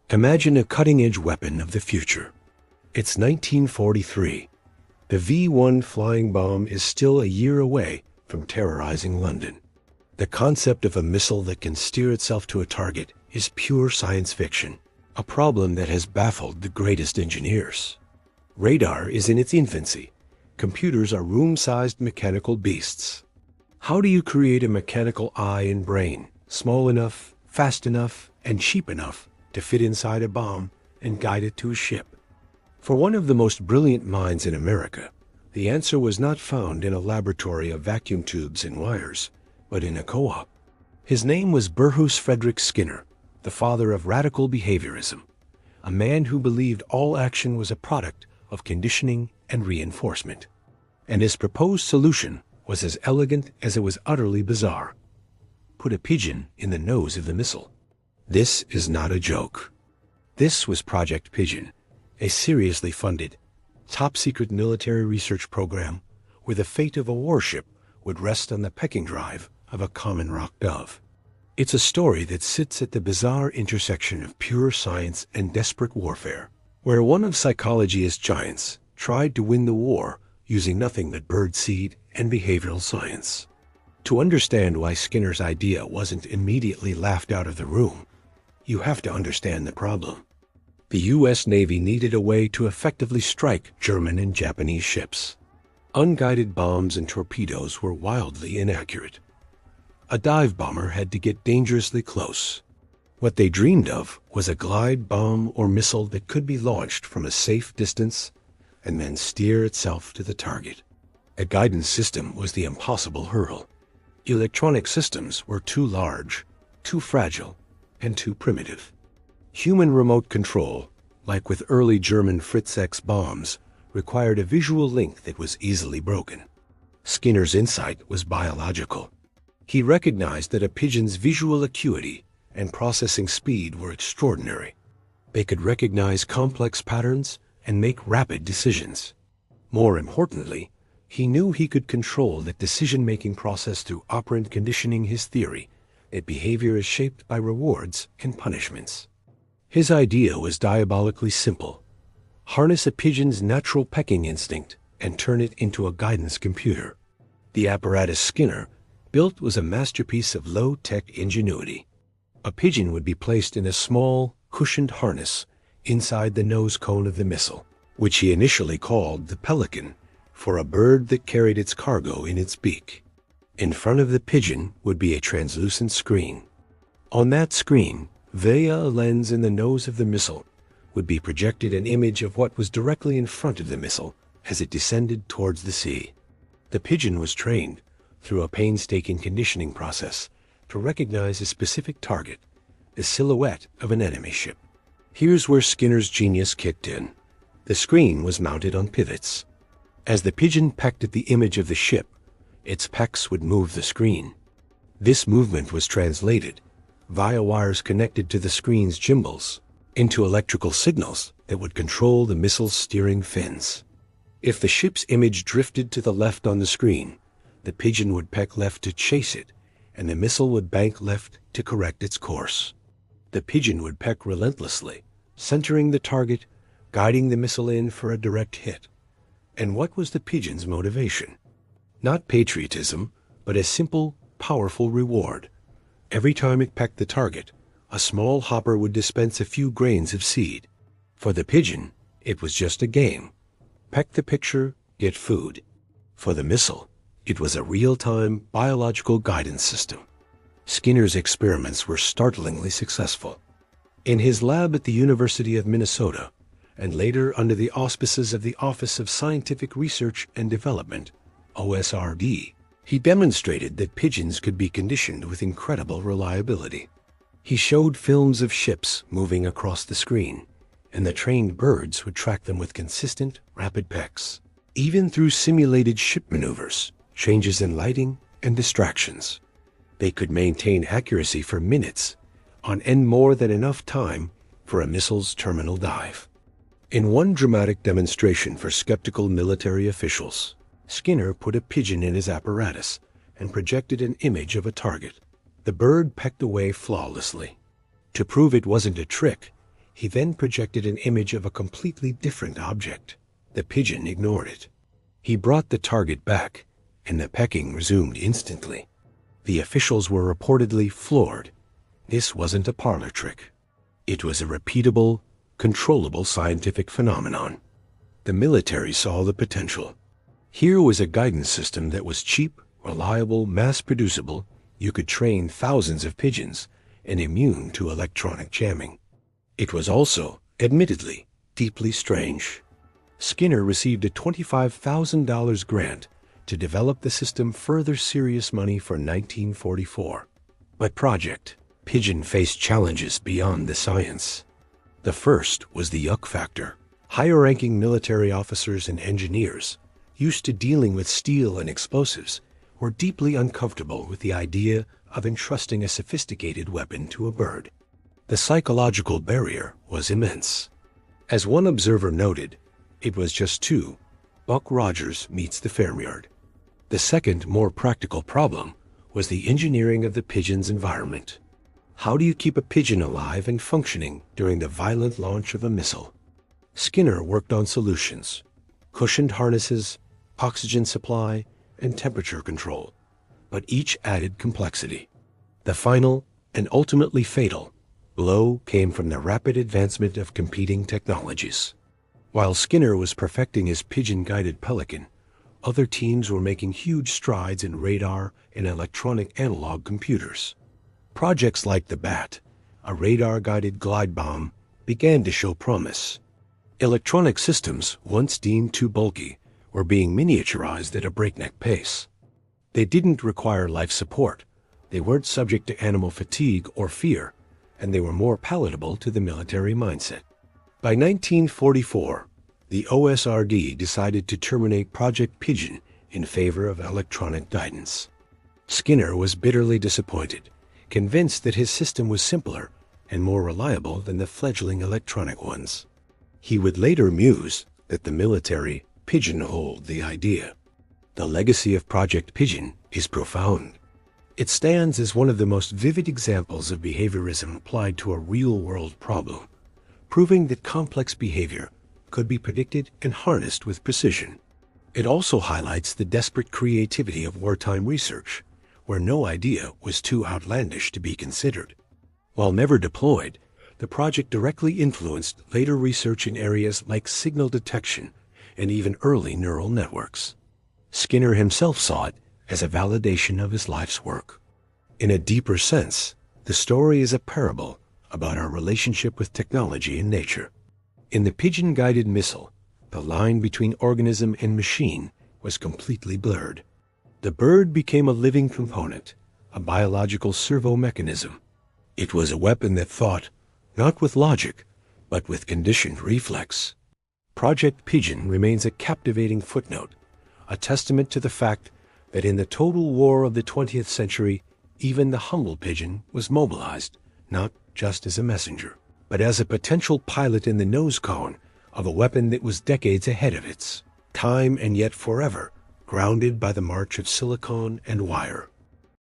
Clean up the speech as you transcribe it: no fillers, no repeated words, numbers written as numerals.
Imagine a cutting-edge weapon of the future. It's 1943. The V-1 flying bomb is still a year away from terrorizing London. The concept of a missile that can steer itself to a target is pure science fiction, a problem that has baffled the greatest engineers. Radar is in its infancy. Computers are room-sized mechanical beasts. How do you create a mechanical eye and brain, small enough, fast enough, and cheap enough to fit inside a bomb and guide it to a ship? For one of the most brilliant minds in America, the answer was not found in a laboratory of vacuum tubes and wires, but in a co-op. His name was Burrhus Frederick Skinner, the father of radical behaviorism, a man who believed all action was a product of conditioning and reinforcement. And his proposed solution was as elegant as it was utterly bizarre. Put a pigeon in the nose of the missile. This is not a joke. This was Project Pigeon, a seriously funded, top-secret military research program where the fate of a warship would rest on the pecking drive of a common rock dove. It's a story that sits at the bizarre intersection of pure science and desperate warfare, where one of psychology's giants tried to win the war using nothing but birdseed and behavioral science. To understand why Skinner's idea wasn't immediately laughed out of the room, you have to understand the problem. The U.S. Navy needed a way to effectively strike German and Japanese ships. Unguided bombs and torpedoes were wildly inaccurate. A dive bomber had to get dangerously close. What they dreamed of was a glide bomb or missile that could be launched from a safe distance and then steer itself to the target. A guidance system was the impossible hurdle. Electronic systems were too large, too fragile, and too primitive. Human remote control, like with early German Fritz X bombs, required a visual link that was easily broken. Skinner's insight was biological. He recognized that a pigeon's visual acuity and processing speed were extraordinary. They could recognize complex patterns and make rapid decisions. More importantly, he knew he could control that decision-making process through operant conditioning. His theory that behavior is shaped by rewards and punishments. His idea was diabolically simple. Harness a pigeon's natural pecking instinct and turn it into a guidance computer. The apparatus Skinner built was a masterpiece of low-tech ingenuity. A pigeon would be placed in a small, cushioned harness inside the nose cone of the missile, which he initially called the Pelican, for a bird that carried its cargo in its beak. In front of the pigeon would be a translucent screen. On that screen, via a lens in the nose of the missile, would be projected an image of what was directly in front of the missile as it descended towards the sea. The pigeon was trained, through a painstaking conditioning process, to recognize a specific target, the silhouette of an enemy ship. Here's where Skinner's genius kicked in. The screen was mounted on pivots. As the pigeon pecked at the image of the ship, its pecks would move the screen. This movement was translated, via wires connected to the screen's gimbals, into electrical signals that would control the missile's steering fins. If the ship's image drifted to the left on the screen, the pigeon would peck left to chase it, and the missile would bank left to correct its course. The pigeon would peck relentlessly, centering the target, guiding the missile in for a direct hit. And what was the pigeon's motivation? Not patriotism, but a simple, powerful reward. Every time it pecked the target, a small hopper would dispense a few grains of seed. For the pigeon, it was just a game. Peck the picture, get food. For the missile, it was a real-time biological guidance system. Skinner's experiments were startlingly successful. In his lab at the University of Minnesota, and later under the auspices of the Office of Scientific Research and Development, OSRD, he demonstrated that pigeons could be conditioned with incredible reliability. He showed films of ships moving across the screen, and the trained birds would track them with consistent, rapid pecks. Even through simulated ship maneuvers, changes in lighting, and distractions, they could maintain accuracy for minutes on end more than enough time for a missile's terminal dive. In one dramatic demonstration for skeptical military officials, Skinner put a pigeon in his apparatus and projected an image of a target. The bird pecked away flawlessly. To prove it wasn't a trick, He then projected an image of a completely different object. The pigeon ignored it. He brought the target back, and the pecking resumed instantly. The officials were reportedly floored. This wasn't a parlor trick. It was a repeatable, controllable scientific phenomenon. The military saw the potential. Here was a guidance system that was cheap, reliable, mass-producible. You could train thousands of pigeons and immune to electronic jamming. It was also, admittedly, deeply strange. Skinner received a $25,000 grant to develop the system, further serious money for 1944. But Project Pigeon faced challenges beyond the science. The first was the yuck factor. Higher-ranking military officers and engineers, used to dealing with steel and explosives, were deeply uncomfortable with the idea of entrusting a sophisticated weapon to a bird. The psychological barrier was immense. As one observer noted, it was just two. Buck Rogers meets the farmyard. The second, more practical problem was the engineering of the pigeon's environment. How do you keep a pigeon alive and functioning during the violent launch of a missile? Skinner worked on solutions: cushioned harnesses, oxygen supply, and temperature control, but each added complexity. The final, and ultimately fatal, blow came from the rapid advancement of competing technologies. While Skinner was perfecting his pigeon-guided Pelican, other teams were making huge strides in radar and electronic analog computers. Projects like the Bat, a radar-guided glide bomb, began to show promise. Electronic systems, once deemed too bulky, were being miniaturized at a breakneck pace. They didn't require life support, they weren't subject to animal fatigue or fear, and they were more palatable to the military mindset. By 1944, the OSRD decided to terminate Project Pigeon in favor of electronic guidance. Skinner was bitterly disappointed, convinced that his system was simpler and more reliable than the fledgling electronic ones. He would later muse that the military pigeonholed the idea. The legacy of Project Pigeon is profound. It stands as one of the most vivid examples of behaviorism applied to a real-world problem, proving that complex behavior could be predicted and harnessed with precision. It also highlights the desperate creativity of wartime research, where no idea was too outlandish to be considered. While never deployed, the project directly influenced later research in areas like signal detection and even early neural networks. Skinner himself saw it as a validation of his life's work. In a deeper sense, the story is a parable about our relationship with technology and nature. In the pigeon-guided missile, the line between organism and machine was completely blurred. The bird became a living component, a biological servo mechanism. It was a weapon that thought, not with logic, but with conditioned reflex. Project Pigeon remains a captivating footnote, a testament to the fact that in the total war of the 20th century, even the humble pigeon was mobilized, not just as a messenger, but as a potential pilot in the nose cone of a weapon that was decades ahead of its time and yet forever grounded by the march of silicon and wire.